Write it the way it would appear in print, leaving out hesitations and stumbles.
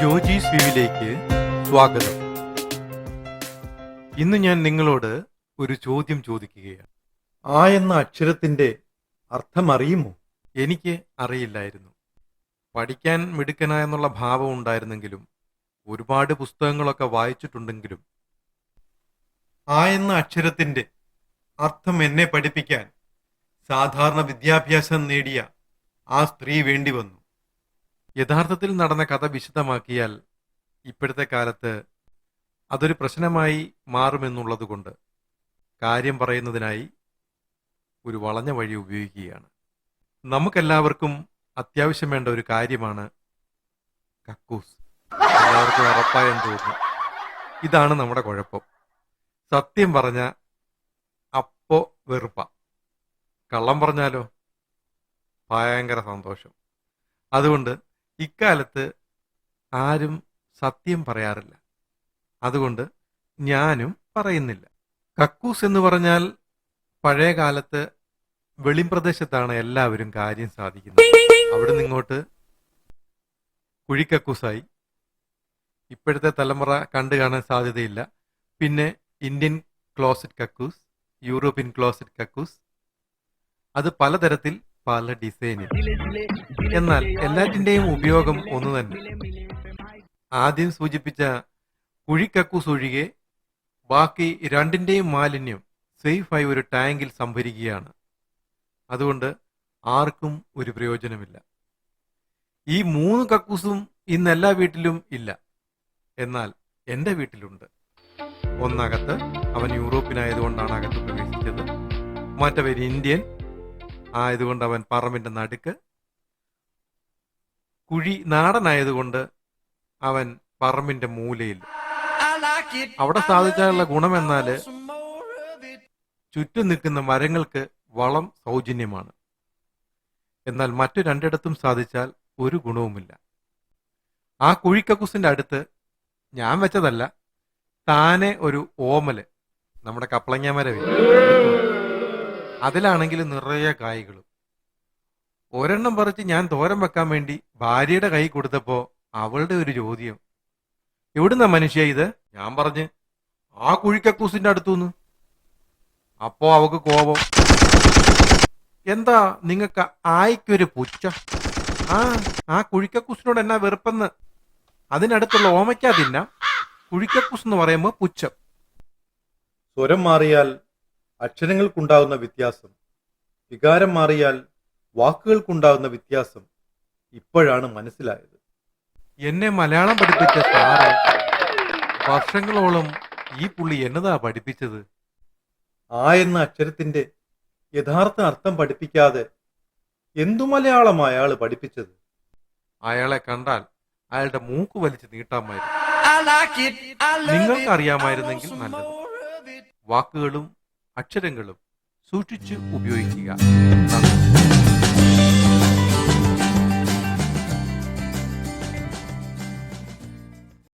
ജോജീസ് വ്യൂവിലേക്ക് സ്വാഗതം. ഇന്ന് ഞാൻ നിങ്ങളോട് ഒരു ചോദ്യം ചോദിക്കുകയാണ്. ആ എന്ന അക്ഷരത്തിന്റെ അർത്ഥം അറിയുമോ? എനിക്ക് അറിയില്ലായിരുന്നു. പഠിക്കാൻ മിടുക്കനായെന്നുള്ള ഭാവം ഉണ്ടായിരുന്നെങ്കിലും ഒരുപാട് പുസ്തകങ്ങളൊക്കെ വായിച്ചിട്ടുണ്ടെങ്കിലും ആ എന്ന അക്ഷരത്തിന്റെ അർത്ഥം എന്നെ പഠിപ്പിക്കാൻ സാധാരണ വിദ്യാഭ്യാസം നേടിയ ആ സ്ത്രീ വേണ്ടി വന്നു. യഥാർത്ഥത്തിൽ നടന്ന കഥ വിശദമാക്കിയാൽ ഇപ്പോഴത്തെ കാലത്ത് അതൊരു പ്രശ്നമായി മാറുമെന്നുള്ളതുകൊണ്ട് കാര്യം പറയുന്നതിനായി ഒരു വളഞ്ഞ വഴി ഉപയോഗിക്കുകയാണ്. നമുക്കെല്ലാവർക്കും അത്യാവശ്യം വേണ്ട ഒരു കാര്യമാണ് കക്കൂസ്. എല്ലാവർക്കും ഉറപ്പായെന്ന് തോന്നുന്നു. ഇതാണ് നമ്മുടെ കുഴപ്പം. സത്യം പറഞ്ഞ അപ്പോ വെറുപ്പ, കള്ളം പറഞ്ഞാലോ ഭയങ്കര സന്തോഷം. അതുകൊണ്ട് ഇക്കാലത്ത് ആരും സത്യം പറയാറില്ല. അതുകൊണ്ട് ഞാനും പറയുന്നില്ല. കക്കൂസ് എന്ന് പറഞ്ഞാൽ പഴയ കാലത്ത് വെളിമ്പ്രദേശത്താണ് എല്ലാവരും കാര്യം സാധിക്കുന്നത്. അവിടെ നിന്നിങ്ങോട്ട് കുഴിക്കക്കൂസായി. ഇപ്പോഴത്തെ തലമുറ കണ്ടു കാണാൻ സാധ്യതയില്ല. പിന്നെ ഇന്ത്യൻ ക്ലോസറ്റ് കക്കൂസ്, യൂറോപ്യൻ ക്ലോസറ്റ് കക്കൂസ്, അത് പലതരത്തിൽ പല ഡിസൈനിൽ. എന്നാൽ എല്ലാറ്റിന്റെയും ഉപയോഗം ഒന്നു തന്നെ. ആദ്യം സൂചിപ്പിച്ച കുഴിക്കക്കൂസ് ഒഴികെ ബാക്കി രണ്ടിന്റെയും മാലിന്യം സേഫായി ഒരു ടാങ്കിൽ സംഭരിക്കുകയാണ്. അതുകൊണ്ട് ആർക്കും ഒരു പ്രയോജനമില്ല. ഈ 3 കക്കൂസും ഇന്ന് എല്ലാ വീട്ടിലും ഇല്ല. എന്നാൽ എൻ്റെ വീട്ടിലുണ്ട്. ഒന്നകത്ത്, അവൻ യൂറോപ്പിനായതുകൊണ്ടാണ് അകത്ത് പ്രവേശിച്ചത്. മറ്റവൻ ഇന്ത്യൻ ആയതുകൊണ്ട് അവൻ പറമ്പിന്റെ നടുക്ക്, കുഴി നാടനായതുകൊണ്ട് അവൻ പറമ്പിന്റെ മൂലയിൽ. അവിടെ സാധിച്ചാലുള്ള ഗുണമെന്നാല് ചുറ്റും നിൽക്കുന്ന മരങ്ങൾക്ക് വളം സൗജന്യമാണ്. എന്നാൽ മറ്റു രണ്ടിടത്തും സാധിച്ചാൽ ഒരു ഗുണവുമില്ല. ആ കുഴിക്കക്കൂസിന്റെ അടുത്ത് ഞാൻ വെച്ചതല്ല, താനെ ഒരു ഓമല്, നമ്മുടെ കപ്പളങ്ങ മരവേ, അതിലാണെങ്കിൽ നിറയെ കായ്കളും. ഒരെണ്ണം പറിച്ച് ഞാൻ തോരൻ വെക്കാൻ വേണ്ടി ഭാര്യയുടെ കൈ കൊടുത്തപ്പോ അവളുടെ ഒരു ചോദ്യം, എവിടുന്ന മനുഷ്യ ഇത്? ഞാൻ പറഞ്ഞ് ആ കുഴിക്കക്കൂസിന്റെ അടുത്തുനിന്ന്. അപ്പോ അവക്ക് കോപം, എന്താ നിങ്ങൾക്ക് ആയിക്കൊരു പുച്ഛം? ആ കുഴിക്കക്കൂസിനോട് എന്നാ വെറുപ്പെന്ന്? അതിനടുത്തുള്ള ഓമയ്ക്കാ തിന്നാം, കുഴിക്കക്കൂസ് എന്ന് പറയുമ്പോ പുച്ഛം. സ്വരം മാറിയാൽ അക്ഷരങ്ങൾക്കുണ്ടാകുന്ന വ്യത്യാസം, വികാരം മാറിയാൽ വാക്കുകൾക്കുണ്ടാകുന്ന വ്യത്യാസം ഇപ്പോഴാണ് മനസ്സിലായത്. എന്നെ മലയാളം പഠിപ്പിച്ച സാറ് വർഷങ്ങളോളം ഈ പുള്ളി എന്നതാ പഠിപ്പിച്ചത്? ആ എന്ന അക്ഷരത്തിന്റെ യഥാർത്ഥ അർത്ഥം പഠിപ്പിക്കാതെ എന്തു മലയാളമാണ് അയാൾ പഠിപ്പിച്ചത്? അയാളെ കണ്ടാൽ അയാളുടെ മൂക്ക് വലിച്ച് നീട്ടാമായിരുന്നു. നിങ്ങൾക്ക് അറിയാമായിരുന്നെങ്കിൽ നല്ലത്. വാക്കുകളും അക്ഷരങ്ങളും സൂക്ഷിച്ച് ഉപയോഗിക്കുക.